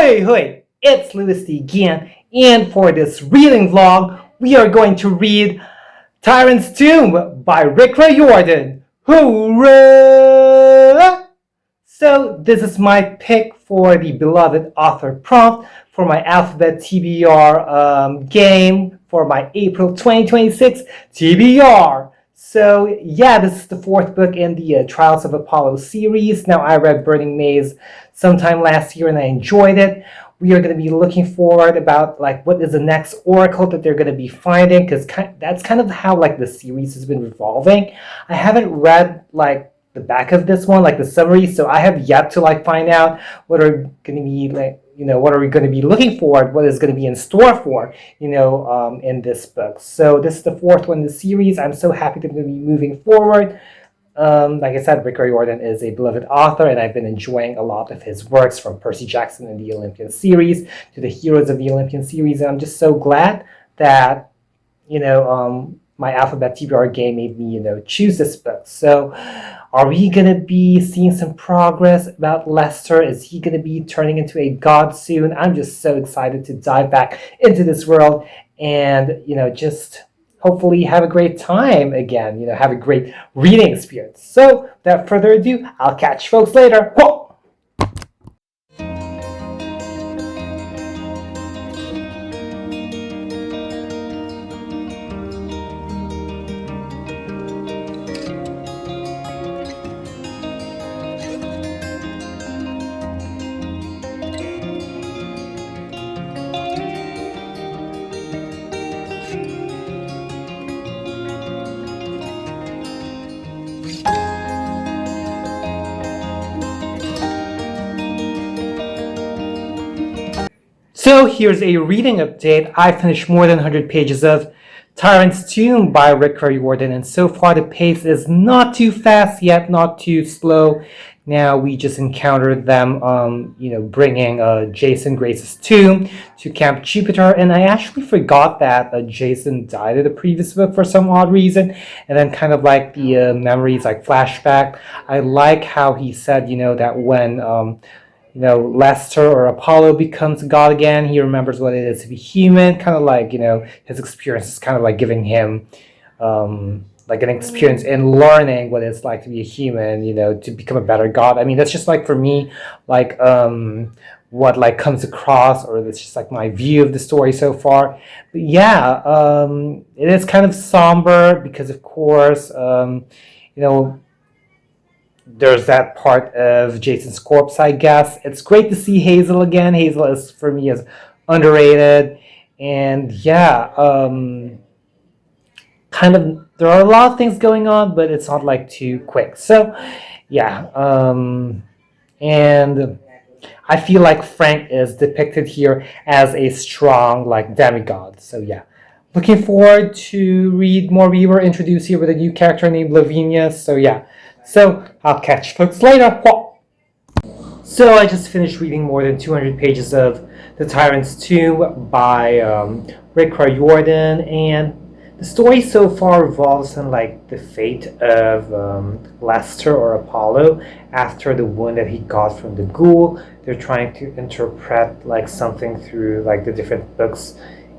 Hey, it's Louis again, and for this reading vlog, we are going to read Tyrant's Tomb by Rick Riordan. Hooray! So this is my pick for the beloved author prompt for my Alphabet TBR game for my April 2026 TBR. So yeah, this is the fourth book in the Trials of Apollo series. Now, I read Burning Maze sometime last year and I enjoyed it. We are going to be looking forward about like what is the next oracle that they're going to be finding, because that's kind of how like the series has been revolving. I haven't read like the back of this one, like the summary, so I have yet to like find out what are going to be like, what are we going to be looking for, what is going to be in store for, in this book. So this is the fourth one in the series. I'm so happy to be moving forward. Like I said, Rick Riordan is a beloved author, and I've been enjoying a lot of his works, from Percy Jackson and the Olympian series to the Heroes of the Olympian series. And I'm just so glad that, my Alphabet TBR game made me, choose this book. So are we going to be seeing some progress about Lester? Is he going to be turning into a god soon? I'm just so excited to dive back into this world and, just hopefully have a great time again, have a great reading experience. So without further ado, I'll catch folks later. Whoa! So here's a reading update. I finished more than 100 pages of Tyrant's Tomb by Rick Riordan, and so far the pace is not too fast yet, not too slow. Now we just encountered them, bringing Jason Grace's tomb to Camp Jupiter, and I actually forgot that Jason died in the previous book for some odd reason, and then kind of like the memories, like flashback. I like how he said, that when Lester or Apollo becomes God again, he remembers what it is to be human, kind of like, his experience is kind of like giving him like an experience in learning what it's like to be a human, to become a better God. I mean, that's just like for me, like what like comes across, or that's just like my view of the story so far. But yeah, it is kind of somber because of course, there's that part of Jason's corpse, I guess. It's great to see Hazel again. Hazel is, for me, is underrated. And yeah, kind of, there are a lot of things going on, but it's not like too quick. So yeah, and I feel like Frank is depicted here as a strong like demigod. So yeah, looking forward to read more. We were introduced here with a new character named Lavinia. So yeah. So I'll catch folks later. So I just finished reading more than 200 pages of The Tyrant's Tomb by Rick Riordan, and the story so far revolves in like the fate of Lester or Apollo after the wound that he got from the ghoul. They're trying to interpret like something through like the different books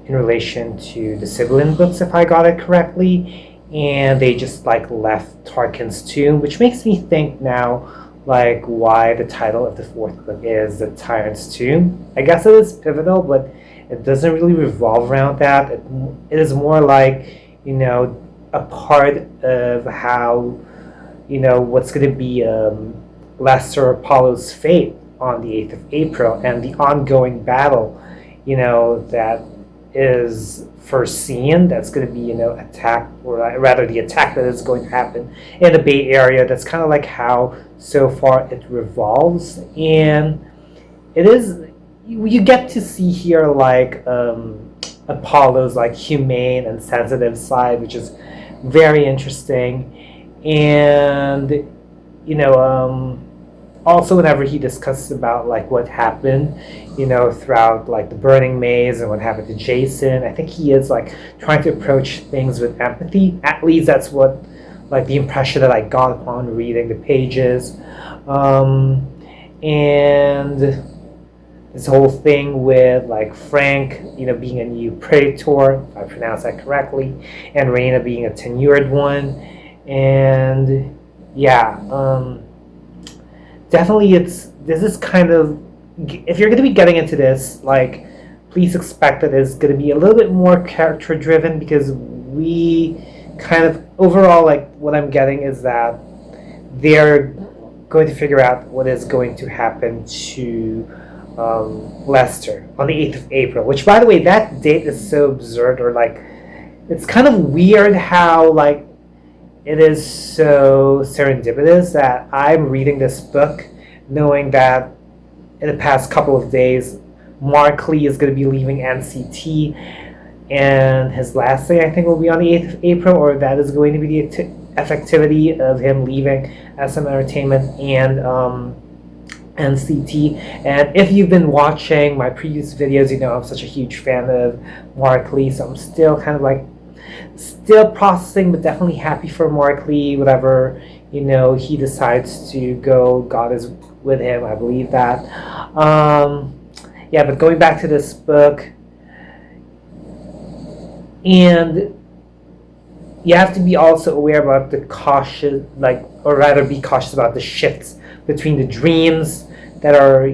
in relation to the Sibyllin books, if I got it correctly. And they just like left Tarkin's tomb, which makes me think now like why the title of the fourth book is The Tyrant's Tomb. I guess it is pivotal, but it doesn't really revolve around that. It is more like, a part of how, what's going to be Lester Apollo's fate on the 8th of April and the ongoing battle, that is foreseen, that's going to be, attack, or rather the attack that is going to happen in the Bay Area. That's kind of like how so far it revolves. And it is, you get to see here like Apollo's like humane and sensitive side, which is very interesting. And also whenever he discusses about like what happened, throughout like the Burning Maze and what happened to Jason, I think he is like trying to approach things with empathy. At least that's what like the impression that I got upon reading the pages. And the this whole thing with like Frank, being a new praetor, if I pronounce that correctly, and Reyna being a tenured one. And yeah, definitely this is kind of, if you're going to be getting into this, like, please expect that it's going to be a little bit more character driven, because we kind of, overall, like, what I'm getting is that they're going to figure out what is going to happen to Lester on the 8th of April, which, by the way, that date is so absurd, or like, it's kind of weird how, like, it is so serendipitous that I'm reading this book knowing that in the past couple of days, Mark Lee is going to be leaving NCT, and his last day, I think, will be on the 8th of April, or that is going to be the effectivity of him leaving SM Entertainment and NCT. And if you've been watching my previous videos, you know I'm such a huge fan of Mark Lee, so I'm still kind of like, still processing, but definitely happy for Mark Lee, whatever, he decides to go, God is with him, I believe that. Yeah, but going back to this book, and you have to be also aware about the cautious, like, or rather be cautious about the shifts between the dreams that are,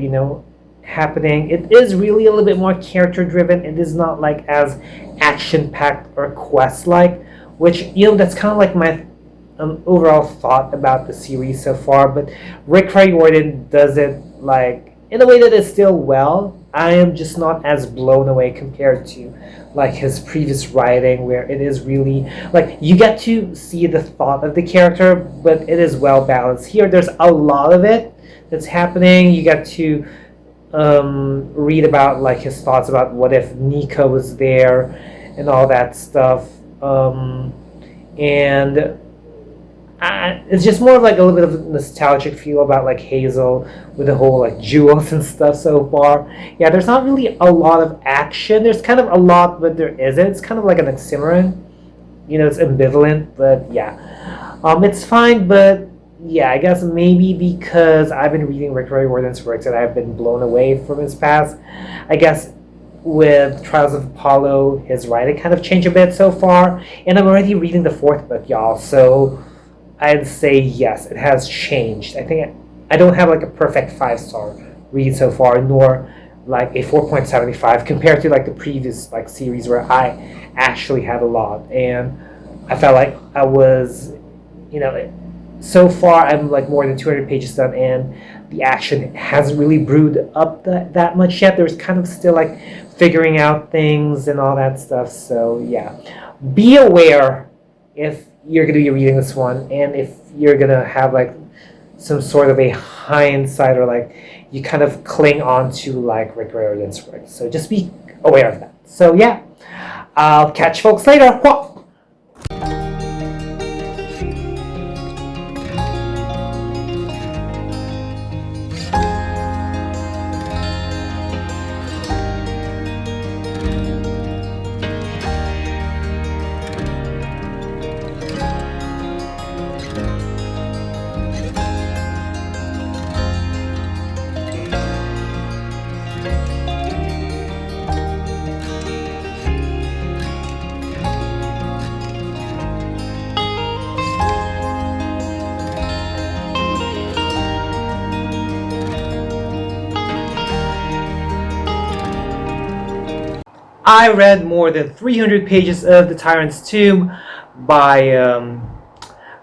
happening. It is really a little bit more character driven. It is not like as action packed or quest like, which, that's kind of like my overall thought about the series so far. But Rick Riordan does it like in a way that is still well. I am just not as blown away compared to like his previous writing, where it is really like you get to see the thought of the character, but it is well balanced. Here there's a lot of it that's happening. You get to read about like his thoughts about what if Nico was there and all that stuff, and it's just more of like a little bit of a nostalgic feel about like Hazel with the whole like jewels and stuff so far. Yeah, there's not really a lot of action. There's kind of a lot, but there isn't. It's kind of like an oxymoron. It's ambivalent, but yeah. It's fine, but yeah, I guess maybe because I've been reading Rick Riordan's works and I've been blown away from his past. I guess with Trials of Apollo, his writing kind of changed a bit so far, and I'm already reading the 4th book, y'all, so I'd say yes, it has changed. I think I don't have like a perfect 5-star read so far, nor like a 4.75 compared to like the previous like series where I actually had a lot, and I felt like I was, so far I'm like more than 200 pages done, and the action hasn't really brewed up that much yet. There's kind of still like figuring out things and all that stuff. So yeah, be aware if you're going to be reading this one, and if you're going to have like some sort of a hindsight, or like you kind of cling on to like Rick Riordan's work. So just be aware of that. So yeah, I'll catch folks later. Whoa! I read more than 300 pages of The Tyrant's Tomb by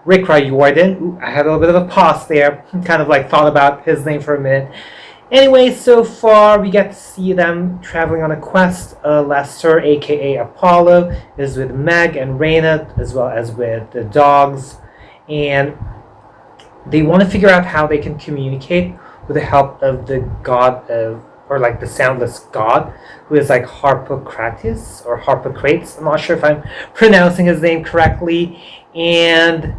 Rick Riordan. Ooh, I had a little bit of a pause there. Kind of like thought about his name for a minute. Anyway, so far we get to see them traveling on a quest. Lester, aka Apollo, is with Meg and Reyna, as well as with the dogs. And they want to figure out how they can communicate with the help of the god of, or like the soundless god, who is like Harpocrates or Harpocrates. I'm not sure if I'm pronouncing his name correctly. And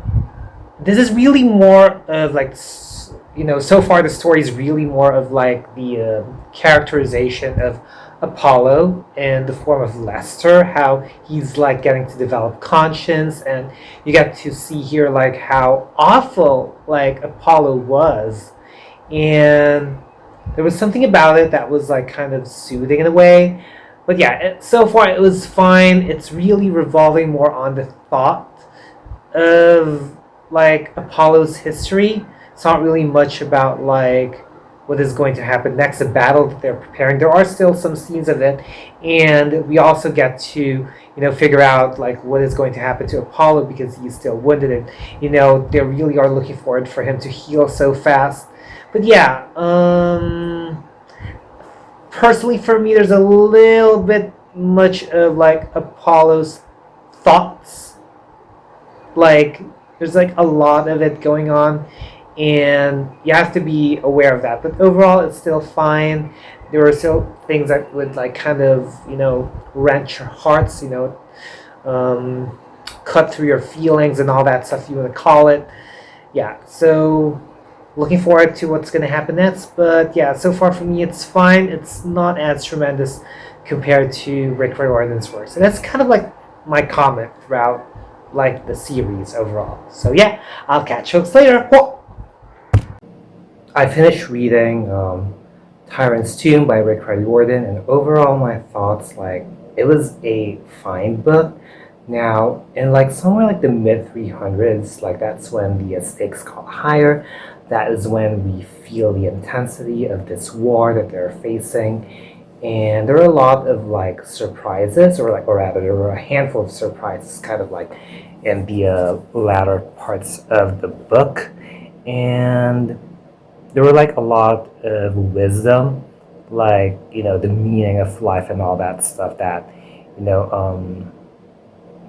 this is really more of like, so far the story is really more of like the characterization of Apollo in the form of Lester, how he's like getting to develop conscience, and you get to see here like how awful like Apollo was. And There was something about it that was like kind of soothing in a way. But yeah, so far it was fine. It's really revolving more on the thought of like Apollo's history. It's not really much about like what is going to happen next, the battle that they're preparing. There are still some scenes of it, and we also get to figure out like what is going to happen to Apollo because he's still wounded, and they really are looking forward for him to heal so fast. But yeah, personally for me, there's a little bit much of like Apollo's thoughts. Like there's like a lot of it going on, and you have to be aware of that. But overall, it's still fine. There are still things that would like kind of wrench your hearts, cut through your feelings and all that stuff you want to call it. Yeah, so looking forward to what's going to happen next. But yeah, so far for me, it's fine. It's not as tremendous compared to Rick Riordan's works, and that's kind of like my comment throughout like the series overall. So yeah, I'll catch you later. Whoa. I finished reading Tyrant's Tomb by Rick Riordan, and overall my thoughts, like, it was a fine book. Now, in like somewhere like the mid 300s, like that's when the stakes got higher. That is when we feel the intensity of this war that they're facing. And there were a lot of like surprises, or rather, there were a handful of surprises, kind of like in the latter parts of the book, and there were like a lot of wisdom, like the meaning of life and all that stuff that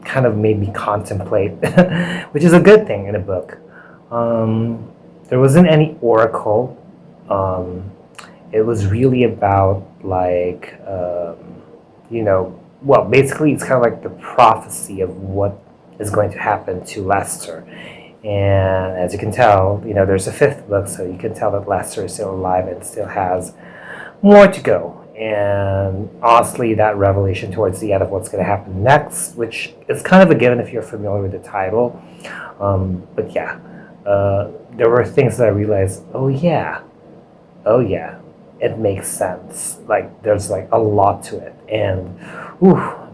kind of made me contemplate, which is a good thing in a book. There wasn't any oracle. It was really about like well, basically it's kind of like the prophecy of what is going to happen to Lester. And as you can tell, there's a fifth book, so you can tell that Lester is still alive and still has more to go. And honestly, that revelation towards the end of what's going to happen next, which is kind of a given if you're familiar with the title. But yeah, there were things that I realized, oh yeah, it makes sense. Like, there's like a lot to it. And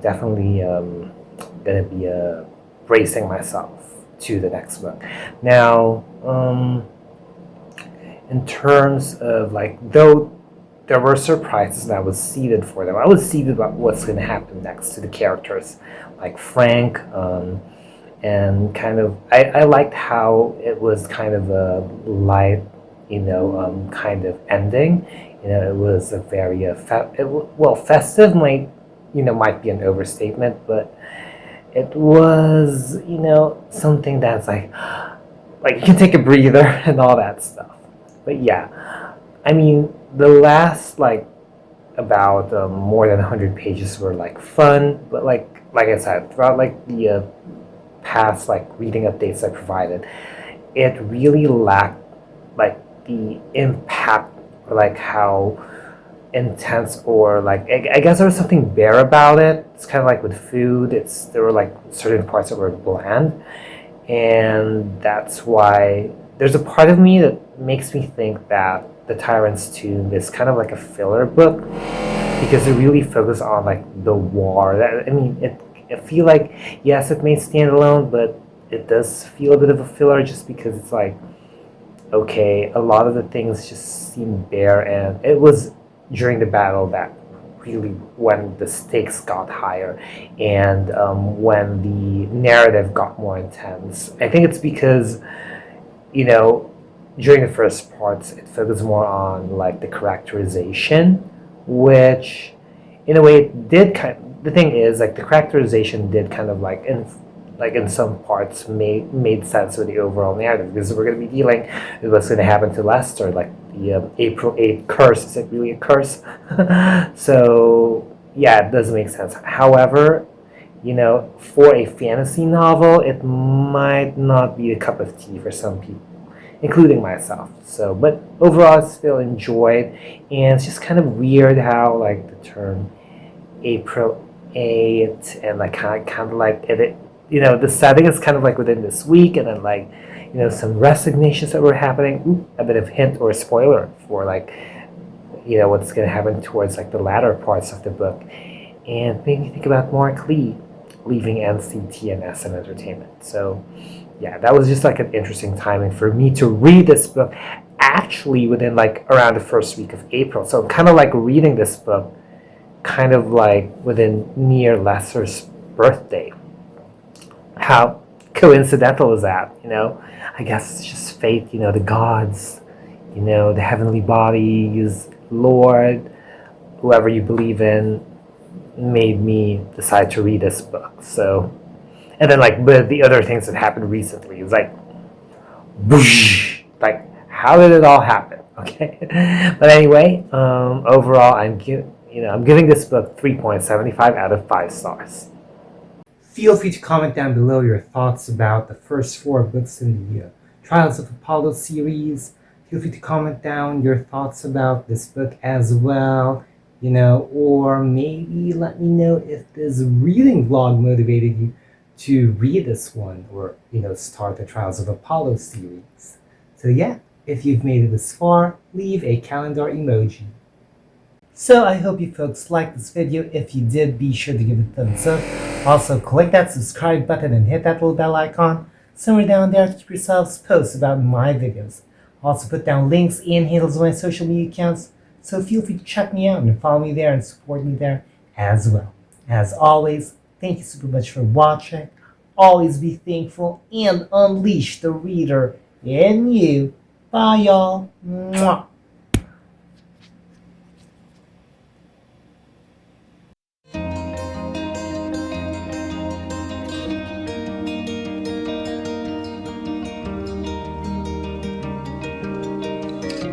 definitely going to be bracing myself to the next book. Now, in terms of like, though there were surprises and I was seeded for them, I was seeded about what's going to happen next to the characters, like Frank, and kind of, I liked how it was kind of a light, kind of ending. It was a very festive might be an overstatement, but it was, something that's like you can take a breather and all that stuff. But yeah, I mean, the last like about more than 100 pages were like fun, but like I said, throughout like the past like reading updates I provided, it really lacked like the impact, or like how intense, or like I guess there was something bare about it. It's kind of like with food, there were like certain parts that were bland, and that's why there's a part of me that makes me think that the Tyrant's Tomb is kind of like a filler book, because it really focused on like the war. I feel like, yes, it may stand alone, but it does feel a bit of a filler, just because it's like, okay, a lot of the things just seem bare, and it was during the battle that really when the stakes got higher, and when the narrative got more intense. I think it's because during the first parts it focused more on like the characterization, which in a way it did the thing is, like, the characterization did kind of like in some parts made sense with the overall narrative, because we're going to be dealing with what's going to happen to Lester, like the April 8th curse. Is it really a curse? So yeah, it does make sense. However, for a fantasy novel, it might not be a cup of tea for some people, including myself. So, but overall, I still enjoyed, and it's just kind of weird how like the term April 8th, and like kind of like it the setting is kind of like within this week, and then like some resignations that were happening. A bit of hint or spoiler for like what's going to happen towards like the latter parts of the book, and made me think about Mark Lee leaving NCT and SM Entertainment. So yeah, that was just like an interesting timing for me to read this book actually within like around the first week of April. So I'm kind of like reading this book kind of like within near Lester's birthday. How coincidental is that? I guess it's just fate, the gods, the heavenly bodies, Lord, whoever you believe in, made me decide to read this book. So, and then like the other things that happened recently, it's like, whoosh, like how did it all happen? Okay, but anyway, overall, I'm giving this book 3.75 out of 5 stars. Feel free to comment down below your thoughts about the first 4 books in the Trials of Apollo series. Feel free to comment down your thoughts about this book as well, or maybe let me know if this reading vlog motivated you to read this one or, start the Trials of Apollo series. So yeah, if you've made it this far, leave a calendar emoji. So I hope you folks liked this video. If you did, be sure to give it a thumbs up. Also, click that subscribe button and hit that little bell icon somewhere down there to keep yourselves posted about my videos. Also put down links and handles of my social media accounts, so feel free to check me out and follow me there and support me there as well. As always, thank you super much for watching. Always be thankful and unleash the reader in you. Bye y'all. Mwah.